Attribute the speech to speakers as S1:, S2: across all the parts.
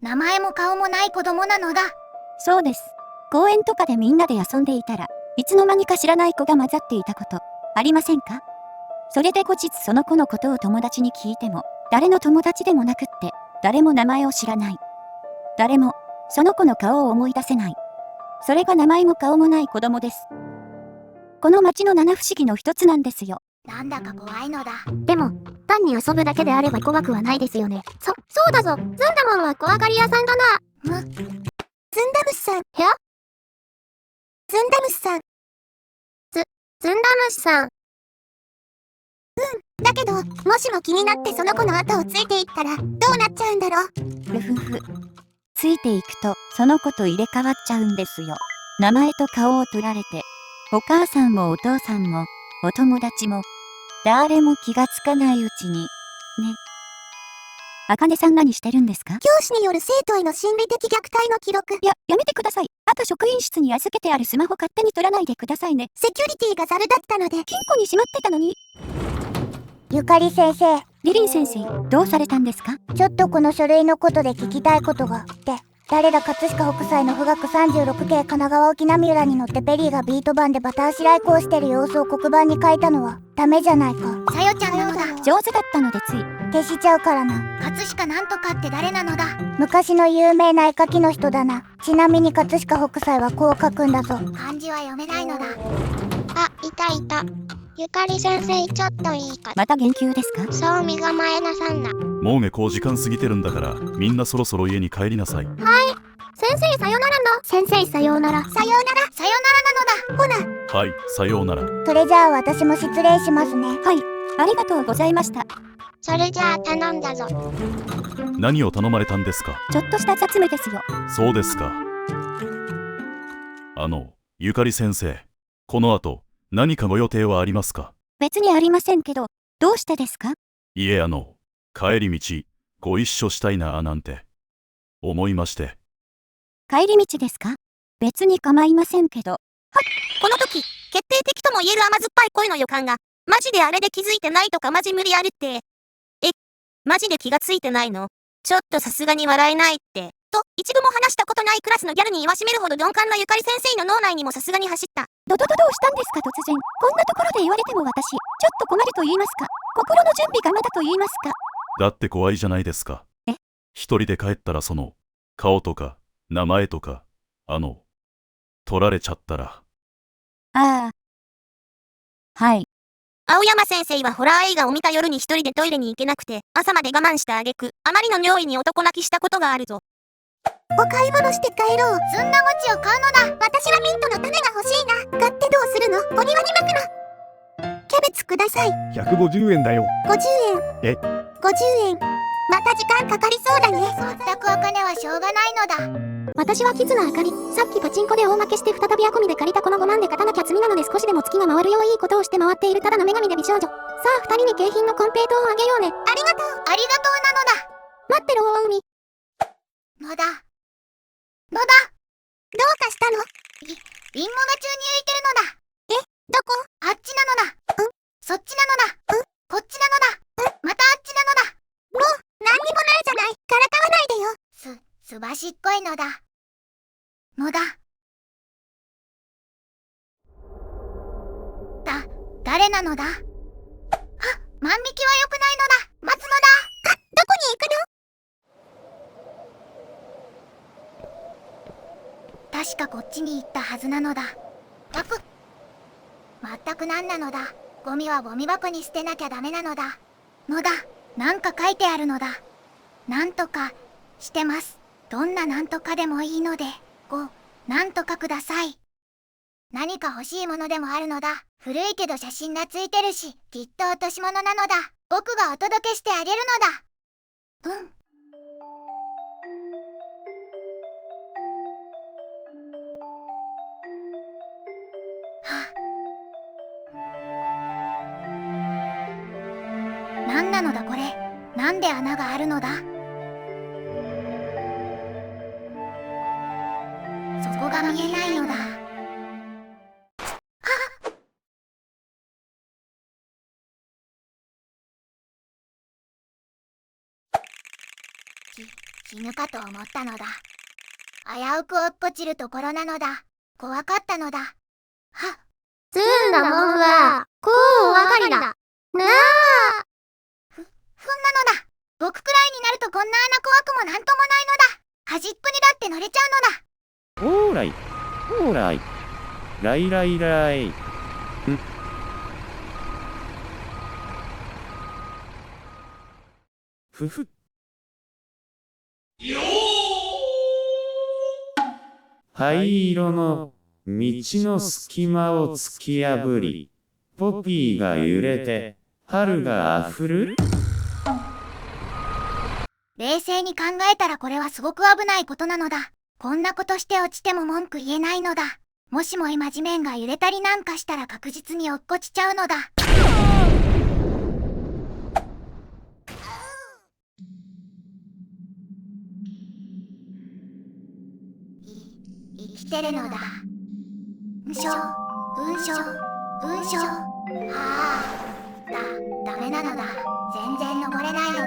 S1: 名前も顔もない子供なのだ。
S2: そうです。公園とかでみんなで遊んでいたら、いつの間にか知らない子が混ざっていたこと、ありませんか？それで後日その子のことを友達に聞いても、誰の友達でもなくって、誰も名前を知らない。誰も、その子の顔を思い出せない。それが名前も顔もない子供です。この町の七不思議の一つなんですよ。
S1: なんだか怖いのだ。
S3: でも、単に遊ぶだけであれば怖くはないですよね。そうだぞ。ズンダモンは怖がり屋さんだな。
S1: ズンダムシさん。
S3: や
S1: ズンダムシさん。
S3: ズンダムシさん。
S1: だけど、もしも気になってその子の後をついていったら、どうなっちゃうんだろう。
S2: ふふふ。ついていくと、その子と入れ替わっちゃうんですよ。名前と顔を取られて、お母さんもお父さんも、お友達も、誰も気がつかないうちに、ね。あかねさん何してるんですか？
S1: 教師による生徒への心理的虐待の記録。
S2: やめてください。あと職員室に預けてあるスマホ勝手に取らないでくださいね。
S1: セキュリティがザルだったので。
S2: 金庫にしまってたのに。
S4: ゆかり先生、
S2: リリン先生、どうされたんですか？
S4: ちょっとこの書類のことで聞きたいことがあって、誰だ葛飾北斎の富岳36系神奈川沖浪浦に乗ってペリーがビート板でバタ足来航してる様子を黒板に書いたのはダメじゃないか。
S1: さよちゃんなのだ。
S2: 上手だったのでつい。
S4: 消しちゃうからな。
S1: 葛飾なんとかって誰なのだ。
S4: 昔の有名な絵描きの人だな。ちなみに葛飾北斎はこう書くんだぞ。
S1: 漢字は読めないのだ。
S3: あ、いたいた。ゆかり先生、ちょっといいか。
S2: また言及ですか？
S3: そう身構えなさんな。
S5: もう時間過ぎてるんだから、みんなそろそろ家に帰りなさい。
S3: 先生さよならの。先生さようなら。
S1: さようならなのだ。ほな。
S5: はい、さようなら。
S4: それじゃあ私も失礼しますね。
S2: はい、ありがとうございました。
S3: それじゃあ頼んだぞ。
S5: 何を頼まれたんですか？
S2: ちょっとした雑務ですよ。
S5: そうですか。ゆかり先生、この後、何かご予定はありますか？
S2: 別にありませんけど、どうしてですか？
S5: いえ、帰り道、ご一緒したいななんて、思いまして。
S2: 帰り道ですか？別に構いませんけど。
S6: この時、決定的とも言える甘酸っぱい恋の予感が、マジであれで気づいてないとかマジ無理あるって。マジで気がついてないの？ちょっとさすがに笑えないって。と、一度も話したことないクラスのギャルに言わしめるほど鈍感なゆかり先生の脳内にもさすがに走った。
S2: どうしたんですか突然。こんなところで言われても私、ちょっと困ると言いますか。心の準備がまだと言いますか。
S5: だって怖いじゃないですか。一人で帰ったら顔とか、名前とか、取られちゃったら。
S2: はい。
S6: 青山先生はホラー映画を見た夜に一人でトイレに行けなくて、朝まで我慢した挙句、あまりの尿意に男泣きしたことがあるぞ。
S1: お買い物して帰ろう。ずんだ餅を買うのだ。私はミントの種が欲しいな。買ってどうするの？お庭にまくの。キャベツください。
S7: 150円だよ。
S1: 50円。
S7: え？
S1: 50円。また時間かかりそうだね。まったくお金はしょうがないのだ。
S3: 私はキズナあかり。さっきパチンコで大負けして再びアコミで借りたこの5万で勝たなきゃ罪なので少しでも月が回るよういいことをして回っているただの女神で美少女。さあ二人に景品のコンペイトーをあげようね。
S1: ありがとうなのだ。
S3: 待ってろ大海。
S1: のだ。どうかしたの？リンゴが宙に浮いてるのだ。どこ？あっちなのだ。そっちなのだ。こっちなのだ。またあっちなのだ。もう、何にもないじゃない。からかわないでよ。すばしっこいのだ。誰なのだ？万引きは良くないのだ。待つのだ。どこに行くの？確かこっちに行ったはずなのだ。まったく何なのだ。ゴミはゴミ箱に捨てなきゃダメなのだ。なんか書いてあるのだ。なんとかしてます。どんななんとかでもいいので、なんとかください。何か欲しいものでもあるのだ。古いけど写真がついてるし、きっと落とし物なのだ。僕がお届けしてあげるのだ。何なのだこれ。なんで穴があるのだ。そこが見えないのだ。気死ぬかと思ったのだ。危うく落っこちるところなのだ。怖かったのだ。はっ。
S3: ずんだもんは、こうお分かりだ。なあ。
S1: ふんなのだ。僕くらいになるとこんな穴怖くもなんともないのだ。端っこにだって乗れちゃうのだ。
S7: オーライ、オーライ、ライライライ。ふふ。灰色の道の隙間を突き破り、ポピーが揺れて、春があふる？
S1: 冷静に考えたらこれはすごく危ないことなのだ。こんなことして落ちても文句言えないのだ。もしも今地面が揺れたりなんかしたら確実に落っこちちゃうのだ。生きてるのだ。うんしょ、うんしょ、うんしょ。はあ、ダメなのだ。全然登れないのだ。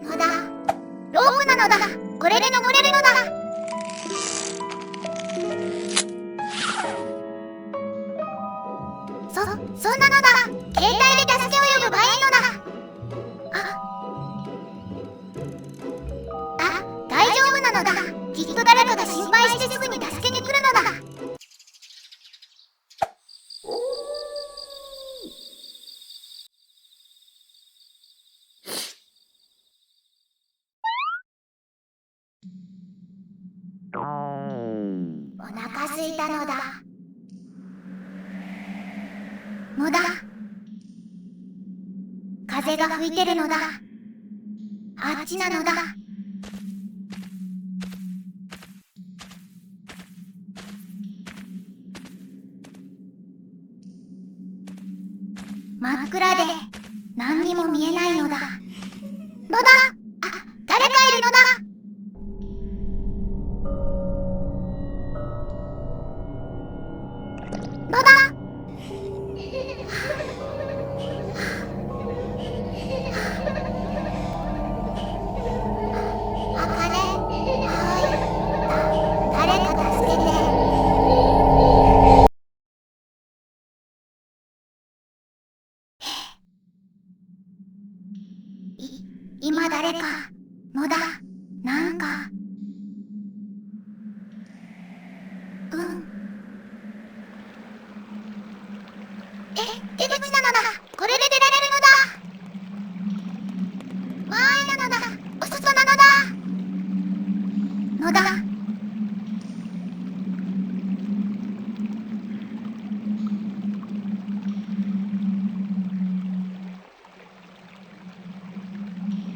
S1: のだ。ロープなのだ。これで登れるのだ。そんなのだ。携帯で助けを呼べばいいのだ。大丈夫なのだ。きっと誰かが心配してすぐに助けに来るのだ。お腹すいたのだ。のだ。風が吹いてるのだ。あっちなのだ。真っ暗で何にも見えないのだ。のだ。誰かいるのだ。のだ。あかね。はい。誰か助けて。今誰か。のだ。なんか。出口なのだ。これで出られるのだ。わーいなのだ。お外なのだ。のだ。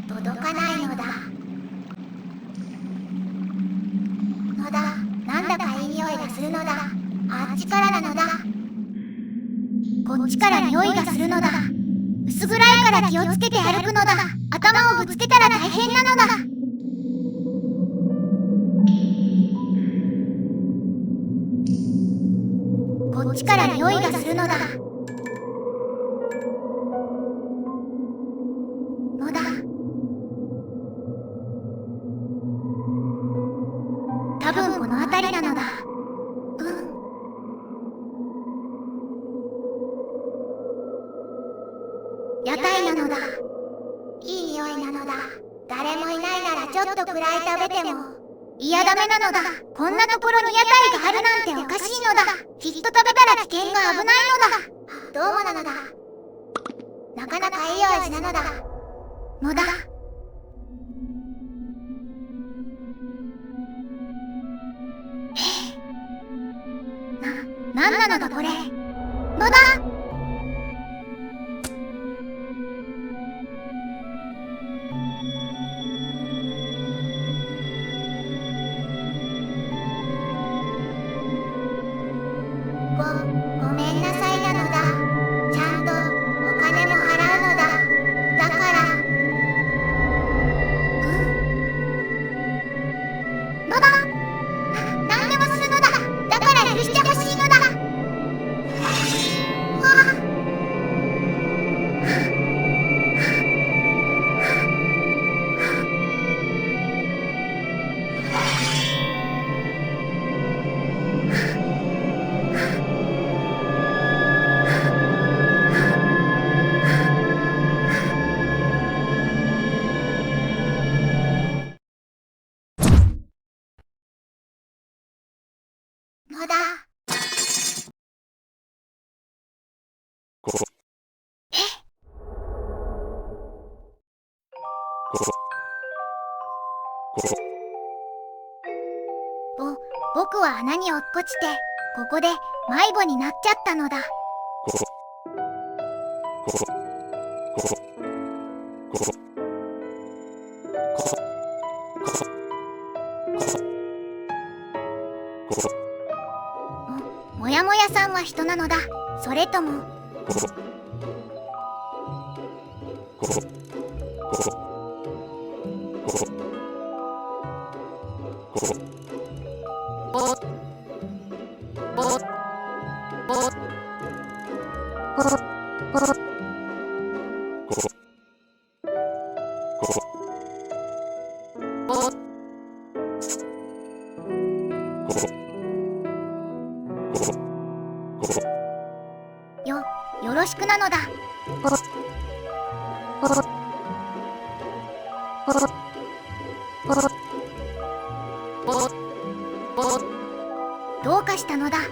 S1: 届かないのだ。のだ。なんだかいい匂いがするのだ。あっちからなのだ。こっちから匂いがするのだ。薄暗いから気をつけて歩くのだ。頭をぶつけたら大変なのだ。こっちから匂いがするのだ。のだ。多分この辺りなのだ。屋台なのだ。いい匂いなのだ。誰もいないならちょっとくらい食べても。いやダメなのだ。こんなところに屋台があるなんておかしいのだ。きっと食べたら危険が危ないのだ。どうもなのだ。なかなかいい味なのだ。のだ。なんなのだこれ。のだ。ごめんなさいなのだ。ちゃんとお金も払うのだ。だからのだ。なんでもするのだ。だから許してほしいのだ。僕は穴に落っこちて、ここで迷子になっちゃったのだ。もやもやさんは人なのだ。それともよろしくなのだ。どうかしたのだ。こ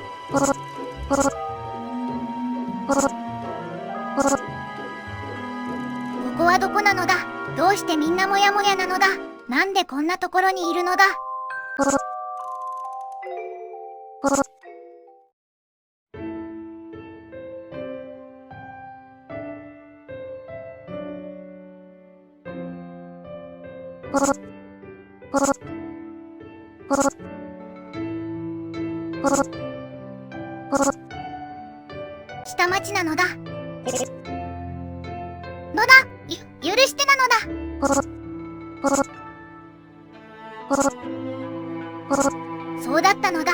S1: こはどこなのだ。どうしてみんなもやもやなのだ。なんでこんなところにいるのだ。下町なのだ。許してなのだ。そうだったのだ。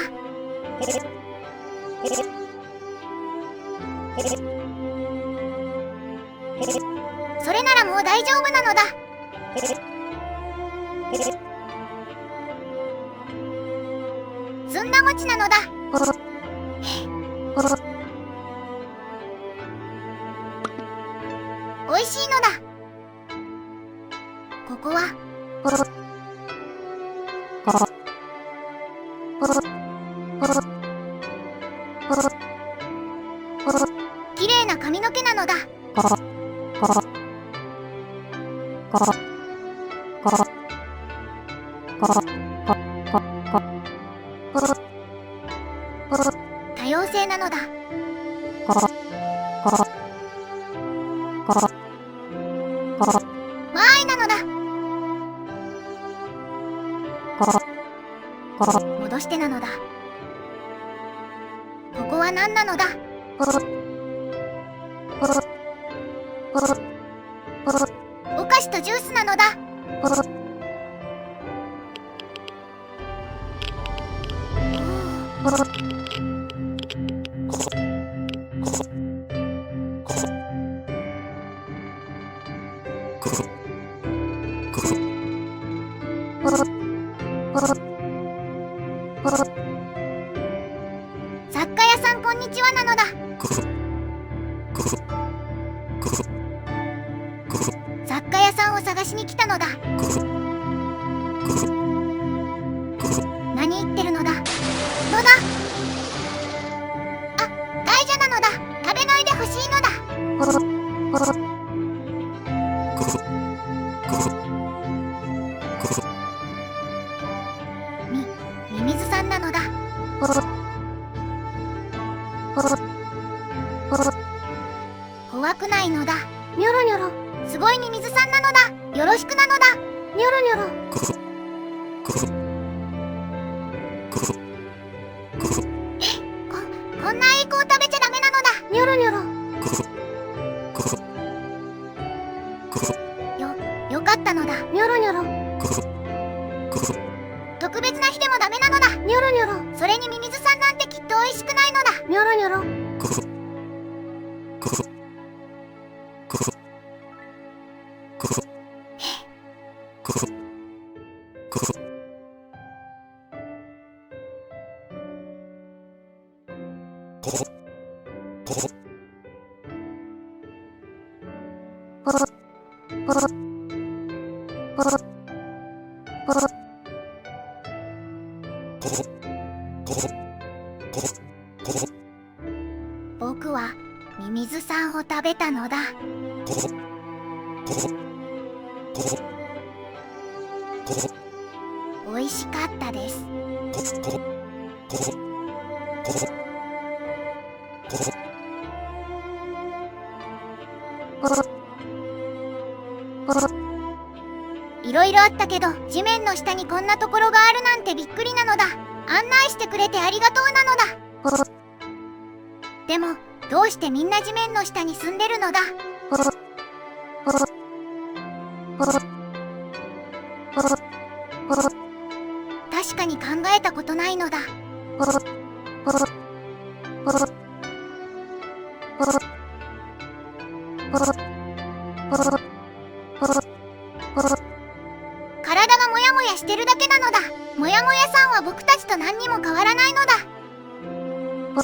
S1: それならもう大丈夫なのだ。ずんだ餅なのだ。おいしいのだ。ここはきれいな髪の毛なのだ。多様性なのだ。わーいなのだ。戻してなのだ。ここは何なのだ。お菓子とジュースなのだ。雑貨屋さんこんにちはなのだ。雑貨屋さんを探しに来たのだ。何言ってるのだ。大蛇なのだ。食べないでほしいのだ。ミミズさんなのだ。怖くないのだ。ニョロニョロ。すごいミミズさんなのだ。よろしくなのだ。ニョロニョロ。こんないい子を食べちゃダメなのだ。ニョロニョロ。よかったのだ。ニョロニョロ。特別な日でもダメなのだ。ニョロニョロ。それにミミズさんなんてきっと美味しくないのだ。ニョロニョロ。僕はミミズさんを食べたのだ。美味しかったです。いろいろあったけど、地面の下にこんなところがあるなんてびっくりなのだ。案内してくれてありがとうなのだ。でも、どうしてみんな地面の下に住んでるのだ。確かに考えたことないのだ。体がモヤモヤしてるだけなのだ。モヤモヤさんは僕たちと何にも変わらないのだ。わ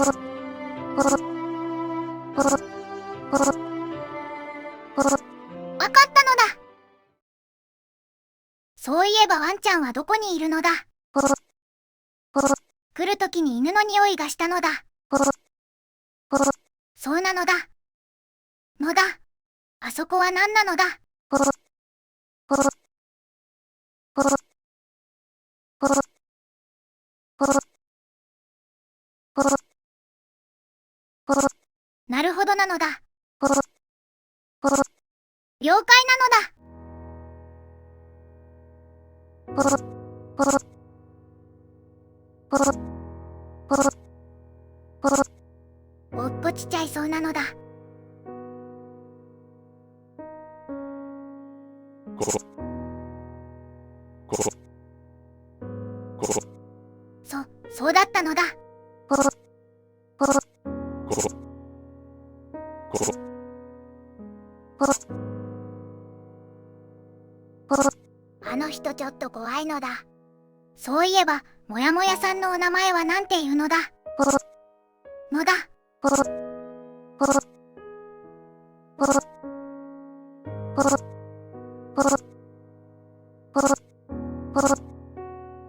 S1: かったのだ。そういえばワンちゃんはどこにいるのだ。来るときに犬の匂いがしたのだ。そうなのだ。のだ。あそこは何なのだ。なるほどなのだ。了解なのだ。落っこちちゃいそうなのだ。そうだったのだ。あの人ちょっと怖いのだ。そういえば、もやもやさんのお名前はなんていうのだ。のだ。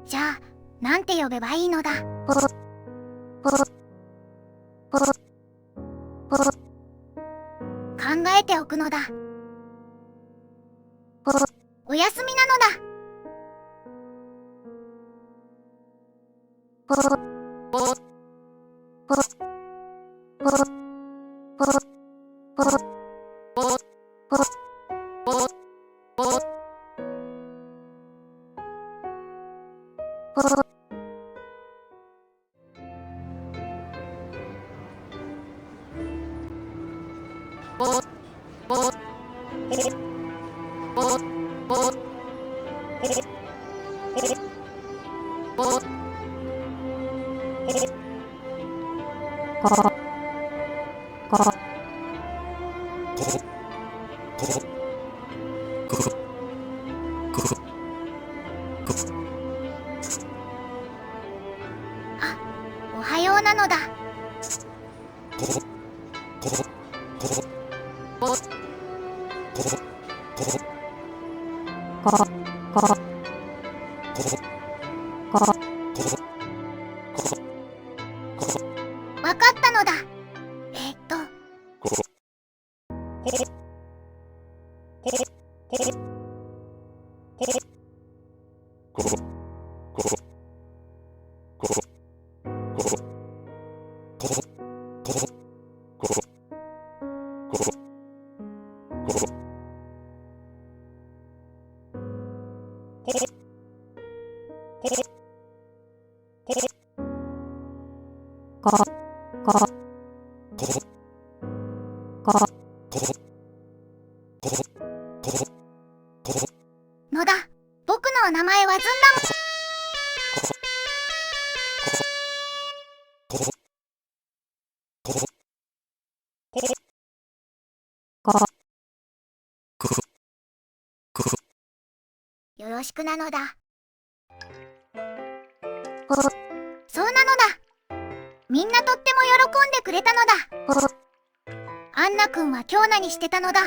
S1: じゃあ、なんて呼べばいいのだ。考えておくのだ。おやすみなのだ。おはようなのだ。わかったのだ。のだ、僕のお名前はずんだ。よろしくなのだ。そうなのだ。みんなとっても喜んでくれたのだ。アンナくんは今日何してたのだ。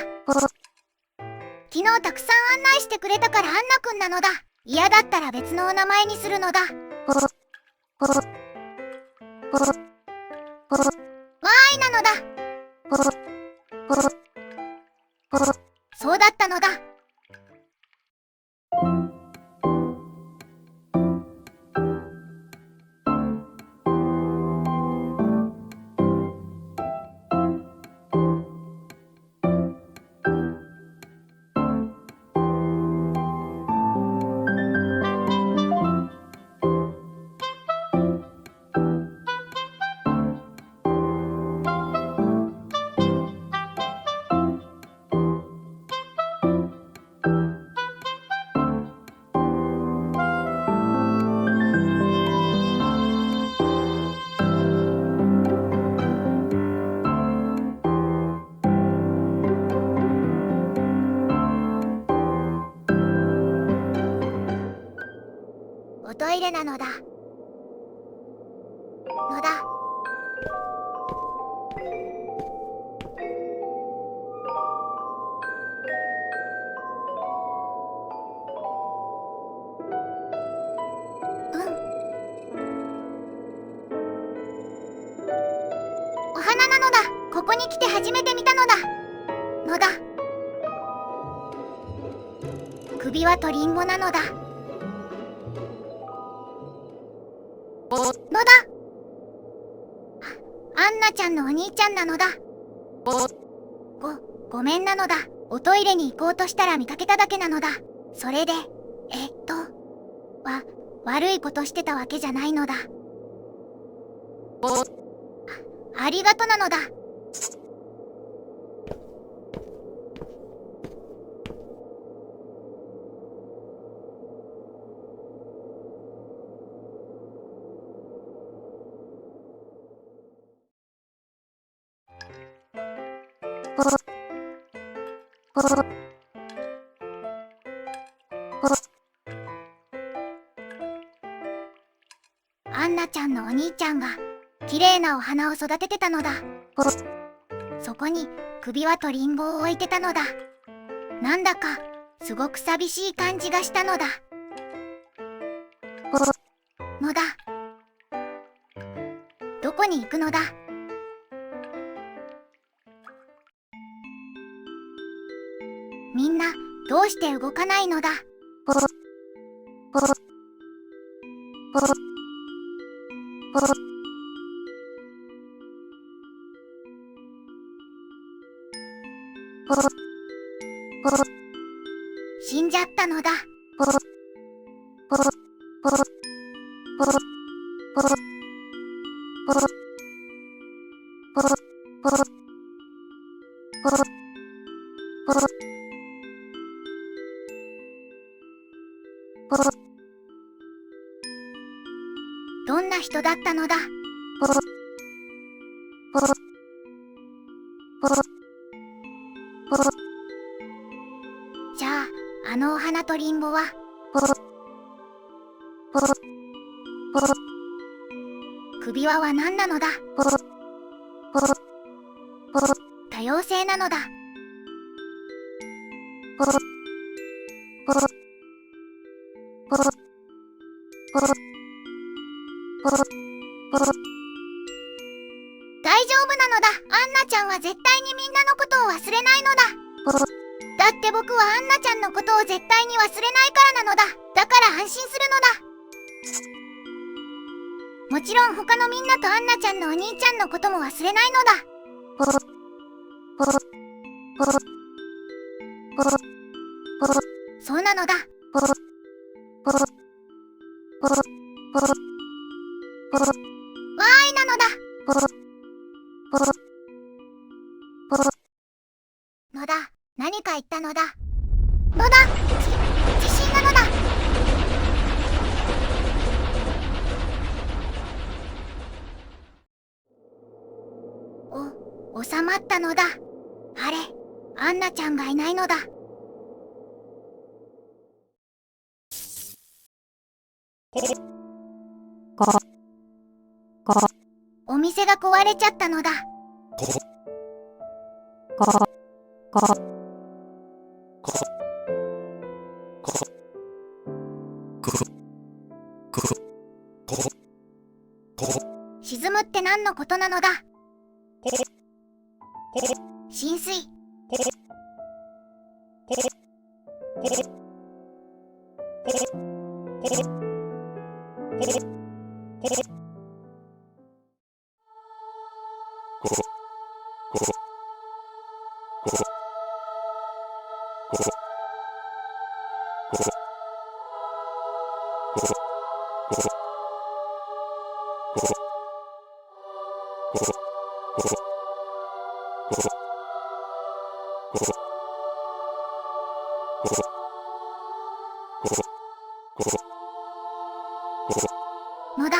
S1: 昨日たくさん案内してくれたからアンナくんなのだ。嫌だったら別のお名前にするのだ。わーいなのだ。そうだったのだ。イレなのだ。野田。お花なのだ。ここに来て初めて見たのだ。野田。首はトリンボなのだ。野田。アンナちゃんのお兄ちゃんなのだ。ごめんなのだ。おトイレに行こうとしたら見かけただけなのだ。それで、悪いことしてたわけじゃないのだ。ありがとなのだ。アンナちゃんのお兄ちゃんが綺麗なお花を育ててたのだ。そこに首輪とリンゴを置いてたのだ。なんだかすごく寂しい感じがしたのだ。野田、どこに行くのだ？みんなどうして動かないのだ？死んじゃったのだ。どんな人だったのだ？じゃあ、あのお花とリンゴは首輪は何なのだ？多様性なのだ。大丈夫なのだ。アンナちゃんは絶対にみんなのことを忘れないのだ。だって僕はアンナちゃんのことを絶対に忘れないからなのだ。だから安心するのだ。もちろん他のみんなとアンナちゃんのお兄ちゃんのことも忘れないのだ。そうなのだ。わーいなのだ。野田、何か言ったのだ。野田、地震なのだ。収まったのだ。あれ、アンナちゃんがいないのだ。お店が壊れちゃったのだ。沈むって何のことなのだ？浸水。野田。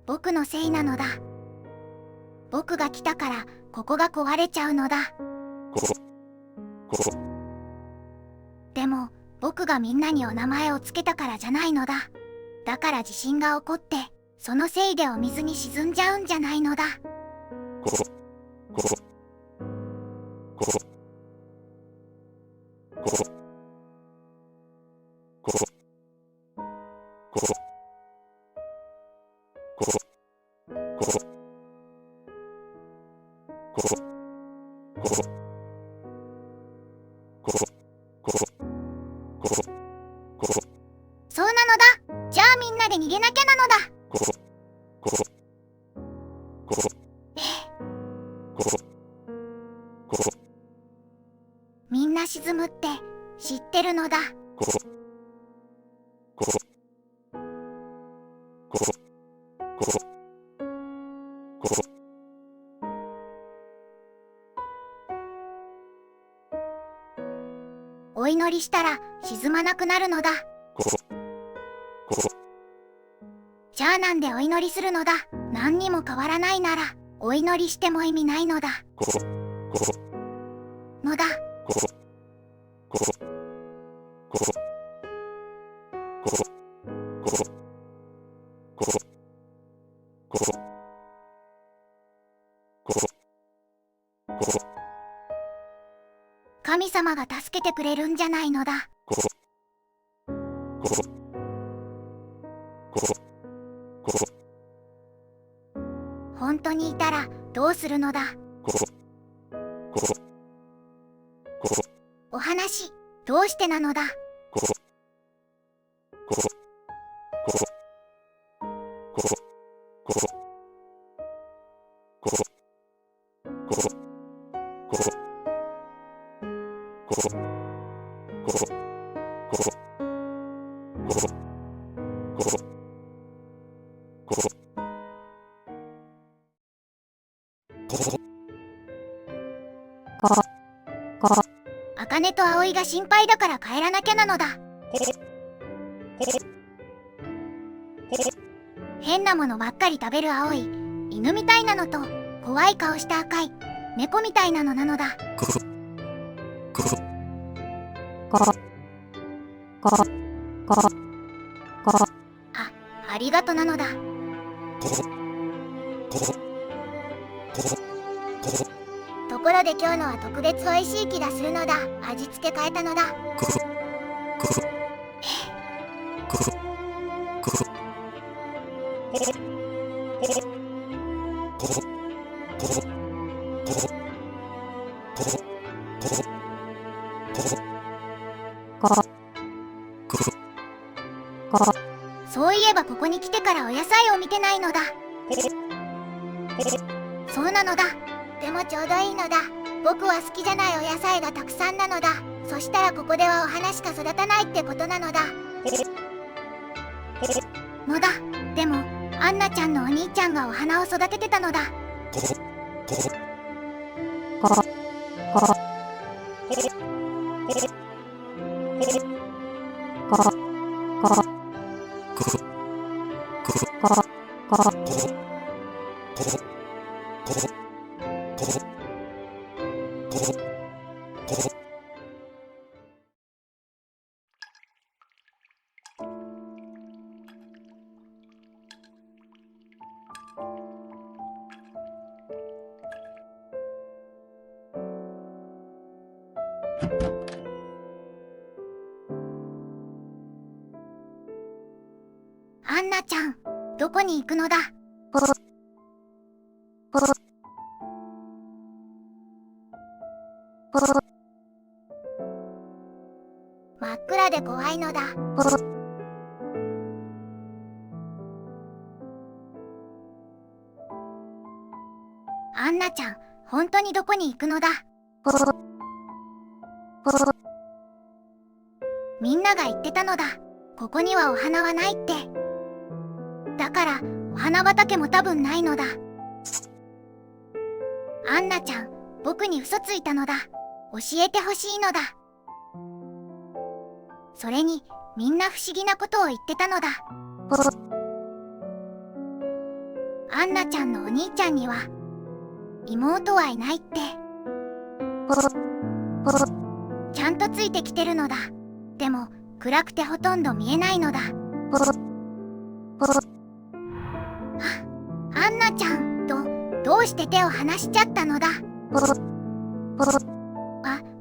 S1: 僕のせいなのだ。僕が来たからここが壊れちゃうのだ。でも僕がみんなにお名前をつけたからじゃないのだ。だから地震が起こってそのせいでお水に沈んじゃうんじゃないのだ。そうなのだ。じゃあみんなで逃げなきゃなのだ。みんな沈むって知ってるのだ。お祈りしたら沈まなくなるのだ。じゃあなんでお祈りするのだ。何にも変わらないならお祈りしても意味ないのだ。のだ。神様が助けてくれるんじゃないのだ。本当にいたらどうするのだ。お話どうしてなのだ。茜と葵が心配だから帰らなきゃなのだ。変なものばっかり食べる青い犬みたいなのと怖い顔した赤い猫みたいなのなのだ。ありがとなのだ。ところで今日のは特別美味しい気がするのだ。味付け変えたのだ。そういえばここに来てからお野菜を見てないのだ。そうなのだ。でもちょうどいいのだ。僕は好きじゃないお野菜がたくさんなのだ。そしたらここではお花しか育たないってことなのだ。のだ。でもアンナちゃんのお兄ちゃんがお花を育ててたのだ。アンナちゃん、どこに行くのだ。真っ暗で怖いのだ。アンナちゃん、本当にどこに行くのだ。みんなが言ってたのだ。ここにはお花はないって。だからお花畑も多分ないのだ。アンナちゃん、僕に嘘ついたのだ。教えてほしいのだ。それにみんな不思議なことを言ってたのだ。アンナちゃんのお兄ちゃんには妹はいないって。ちゃんとついてきてるのだ。でも暗くてほとんど見えないのだ。アンナちゃんとどうして手を離しちゃったのだ。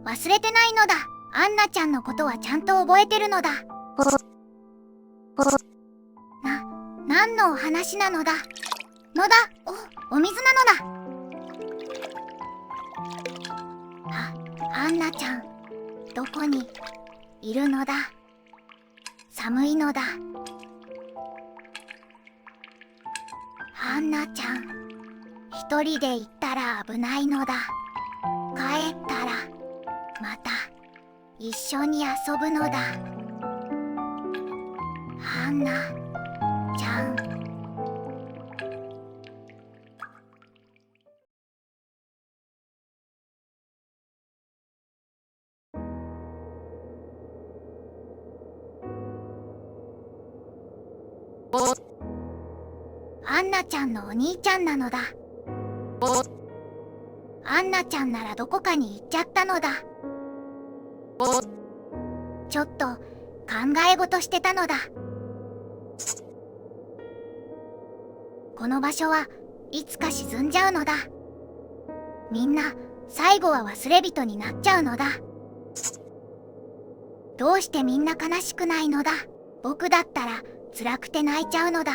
S1: 忘れてないのだ。アンナちゃんのことはちゃんと覚えてるのだ。何のお話なのだ。お水なのだ。アンナちゃん、どこにいるのだ。寒いのだ。アンナちゃん、一人で行ったら危ないのだ。帰ったらまた一緒に遊ぶのだ。アンナちゃん。アンナちゃんのお兄ちゃんなのだ。アンナちゃんならどこかに行っちゃったのだ。ちょっと考え事してたのだ。この場所はいつか沈んじゃうのだ。みんな最後は忘れ人になっちゃうのだ。どうしてみんな悲しくないのだ。僕だったら辛くて泣いちゃうのだ。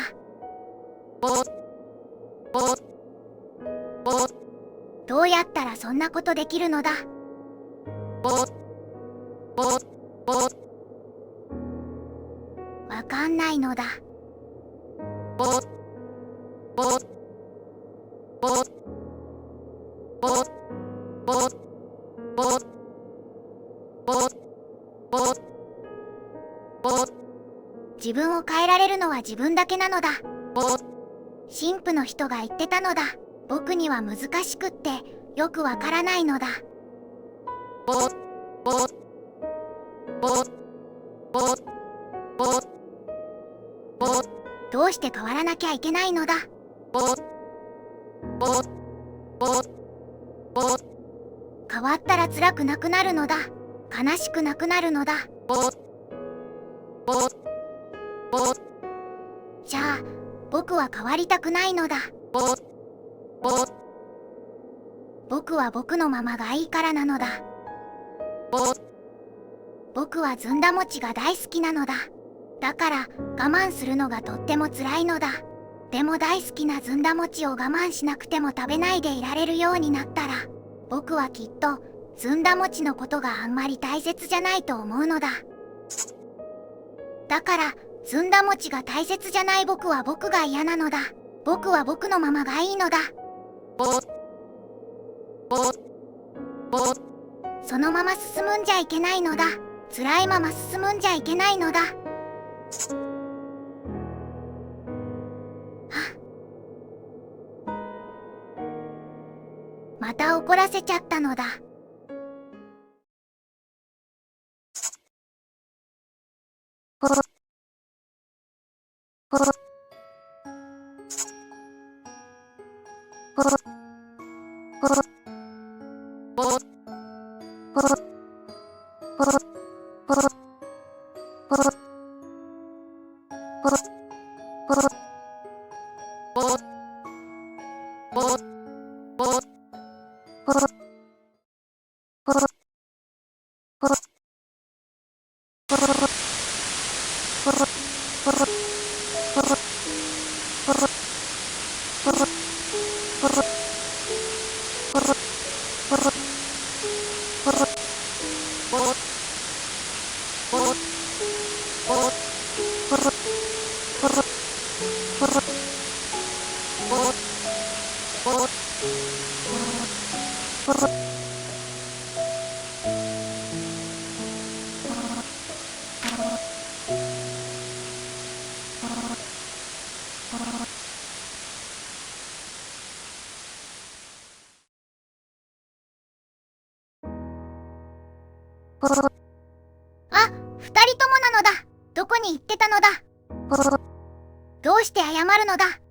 S1: どうやったらそんなことできるのだ。わかんないのだ。自分を変えられるのは自分だけなのだ。神父の人が言ってたのだ。僕には難しくってよくわからないのだ。どうして変わらなきゃいけないのだ。変わったら辛くなくなるのだ。悲しくなくなるのだ。じゃあ僕は変わりたくないのだ。僕は僕のままがいいからなのだ。僕はずんだ餅が大好きなのだ。だから我慢するのがとっても辛いのだ。でも大好きなずんだ餅を我慢しなくても食べないでいられるようになったら、僕はきっとずんだ餅のことがあんまり大切じゃないと思うのだ。だからずんだ餅が大切じゃない僕は僕が嫌なのだ。僕は僕のままがいいのだ。そのまま進むんじゃいけないのだ。辛いまま進むんじゃいけないのだ。また怒らせちゃったのだ。二人ともなのだ。どこに行ってたのだ。どうして謝るのだ。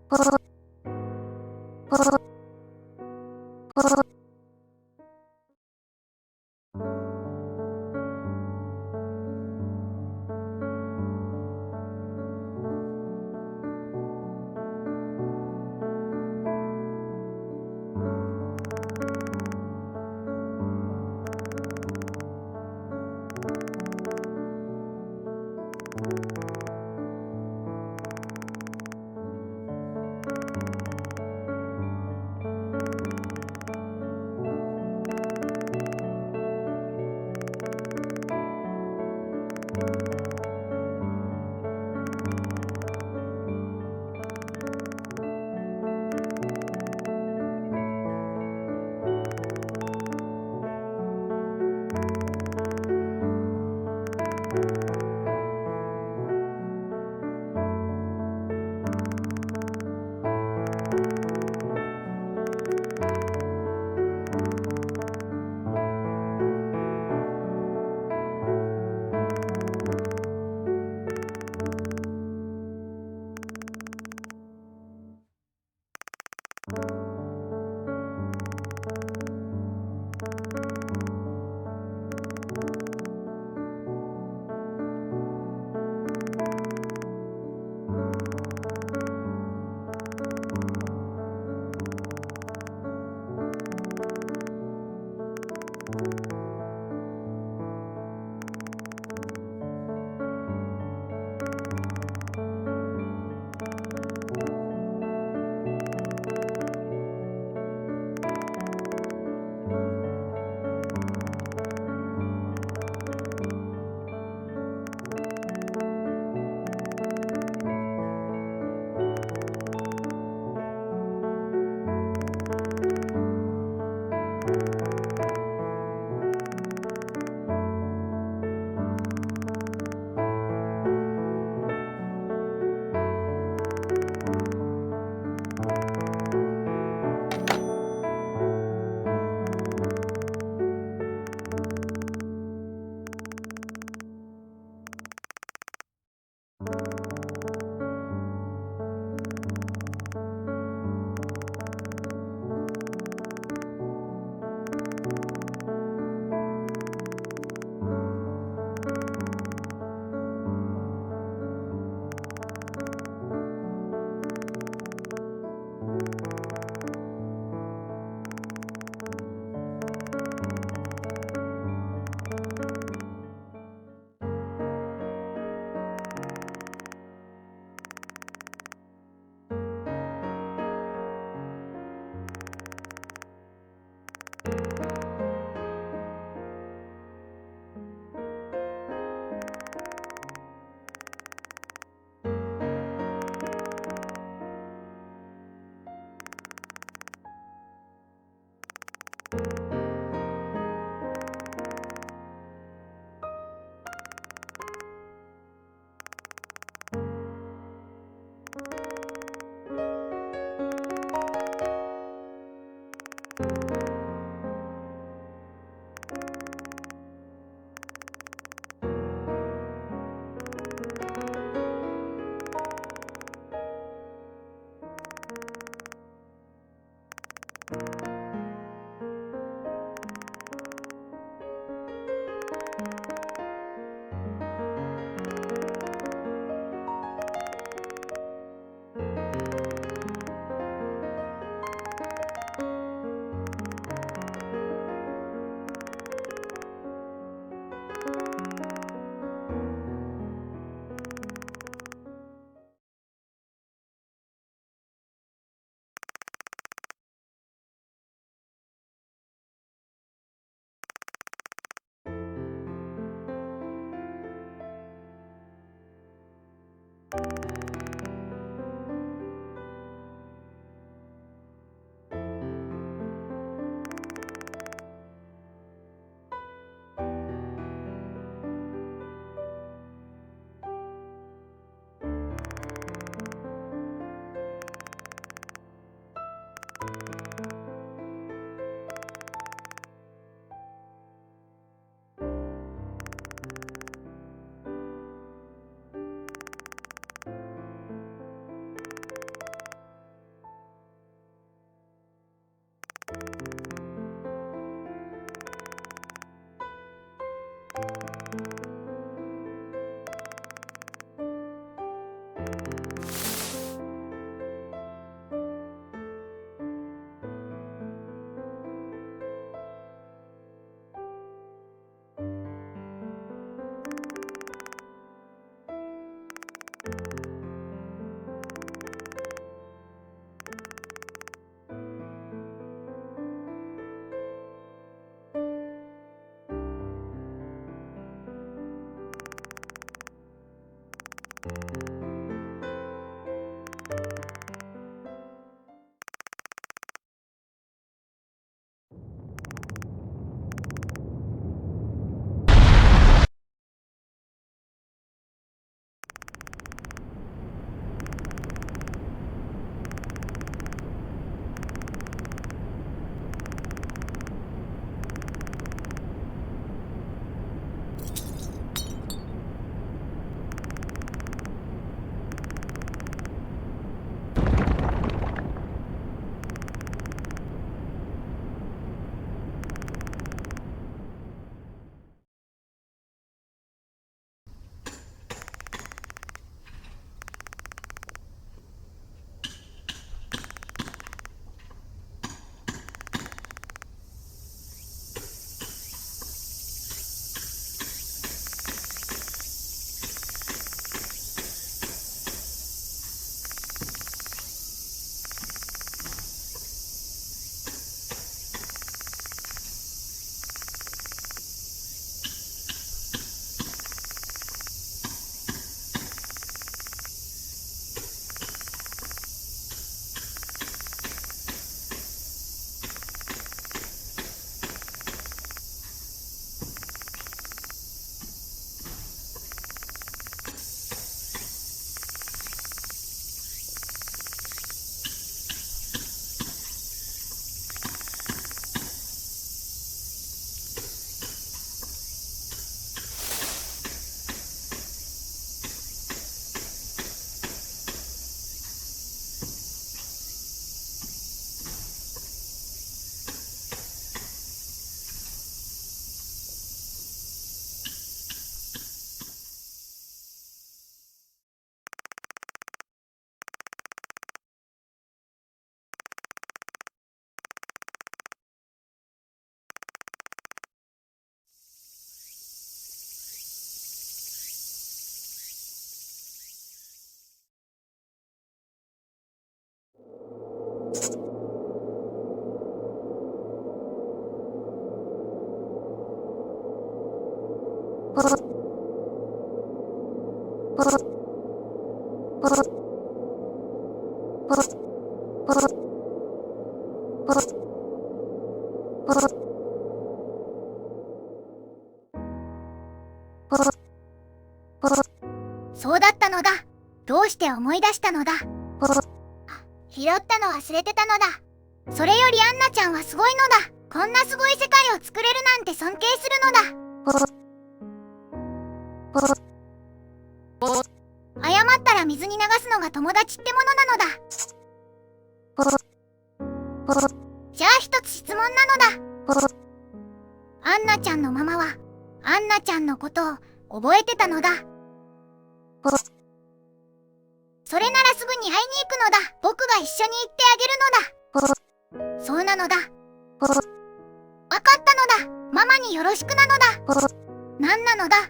S1: そうだったのだ。どうして思い出したのだ。拾ったの忘れてたのだ。それよりアンナちゃんはすごいのだ。こんなすごい世界を作れるなんて尊敬するのだ。謝ったら水に流すのが友達ってものなのだ。じゃあ一つ質問なのだ。アンナちゃんのママはアンナちゃんのことを覚えてたのだ。それならすぐに会いに行くのだ。僕が一緒に行ってあげるのだ。そうなのだ。わかったのだ。ママによろしくなのだ。なんなのだ。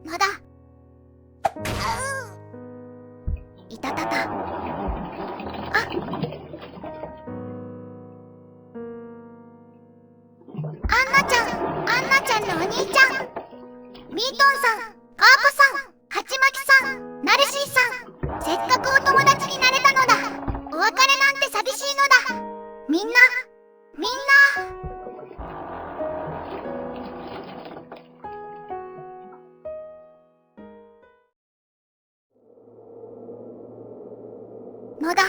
S1: のだ。いたたた。アンナちゃんのお兄ちゃん、ミートンさん、カーコさん、ハチマキさん、ナルシーさん、せっかくお友達になれたのだ。お別れなんて寂しいのだ。みんなのだ。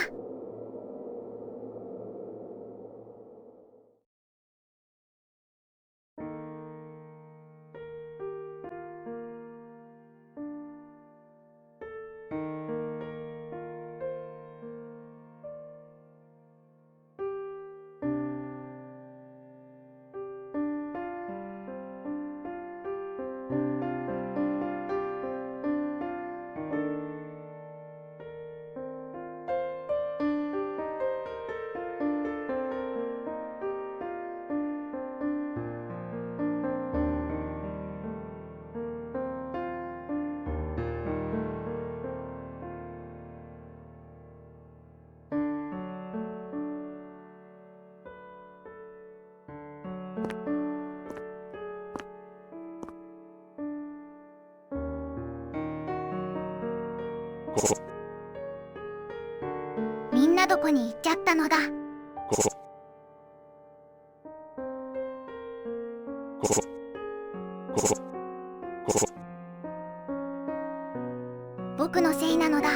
S1: みんなどこに行っちゃったのだ。僕のせいなのだ。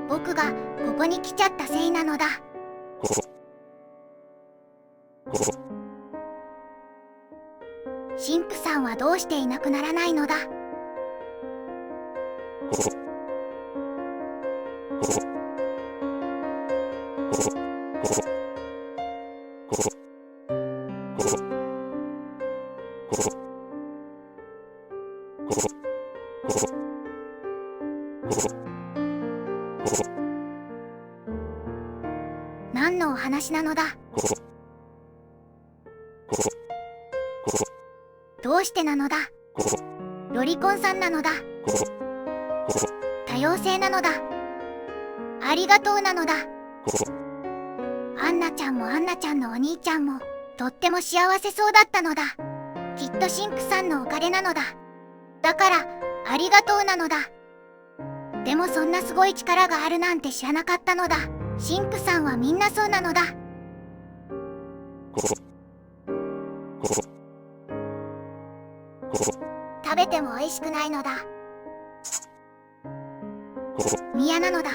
S1: 僕がここに来ちゃったせいなのだ。神父さんはどうしていなくならないのだ。何のお話なのだ。どうしてなのだ。ロリコンさんなのだ。多様性なのだ。ありがとうなのだ。アンナちゃんもアンナちゃんのお兄ちゃんもとっても幸せそうだったのだ。きっと神父さんのおかげなのだ。だからありがとうなのだ。でもそんなすごい力があるなんて知らなかったのだ。神父さんはみんなそうなのだ。食べても美味しくないのだ。嫌なのだ。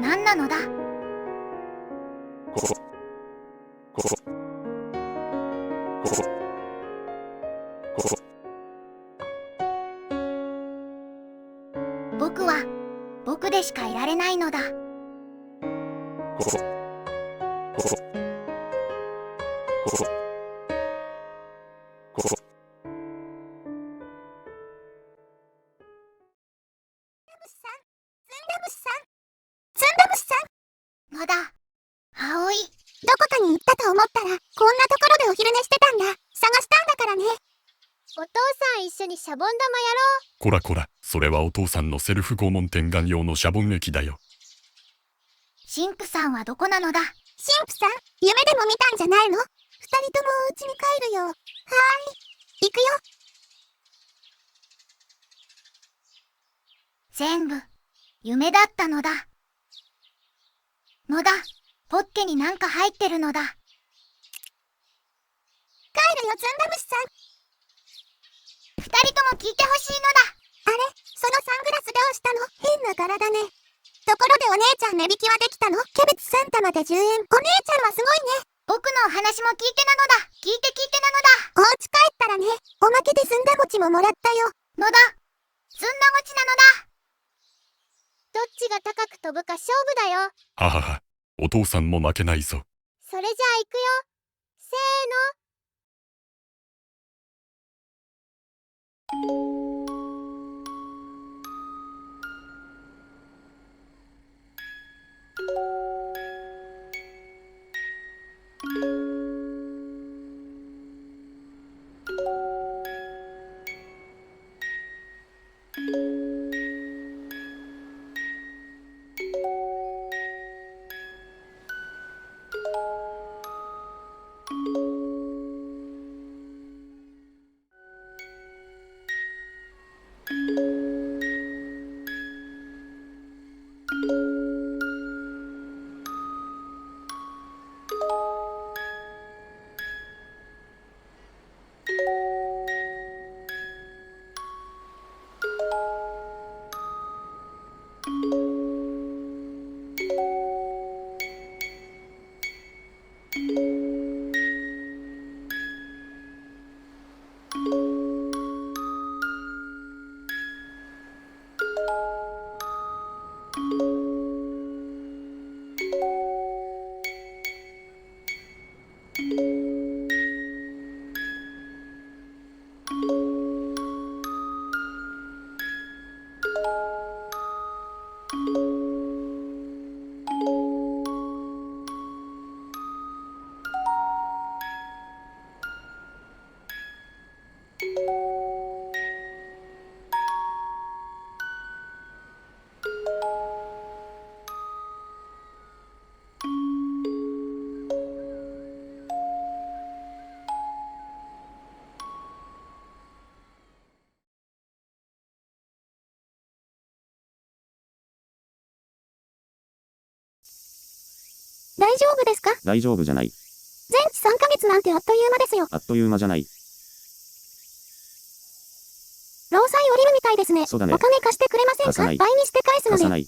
S1: 何なのだ。僕は僕でしかいられないのだ。のだ。葵、
S3: どこかに行ったと思ったら、こんなところでお昼寝してたんだ。探したお父さん一緒にシャボン玉やろ
S8: こらこら、それはお父さんのセルフ拷問点眼用のシャボン液だよ。
S1: 神父さんはどこなのだ？
S6: 神父さん、夢でも見たんじゃないの？二人ともお家に帰るよ。はーい。行くよ。
S1: 全部、夢だったのだ。野田、ポッケになんか入ってるのだ。
S6: 帰るよ、ずんだ虫さん。
S1: 二人とも聞いてほしいのだ。
S6: あれ、そのサングラスどうしたの？変な柄だね。ところでお姉ちゃん値引きはできたの？キャベツ3玉で10円。お姉ちゃんはすごいね。
S1: 僕のお話も聞いてなのだ。聞いてなのだ。
S6: お家帰ったらね、おまけでずんだ餅ももらったよ。
S1: 野田、ずんだ餅なのだ。
S3: どっちが高く飛ぶか勝負だよ。
S8: ははは、お父さんも負けないぞ。
S3: それじゃあ行くよ。せーの。大丈夫ですか？
S7: 大丈夫じゃない。
S3: 全治3ヶ月なんてあっという間ですよ。
S7: あっという間じゃない。
S3: 労災降りるみたいですね。
S7: そうだね
S3: お金貸してくれませんか？
S7: 貸さない
S3: 倍にして返すので。
S7: 貸さない。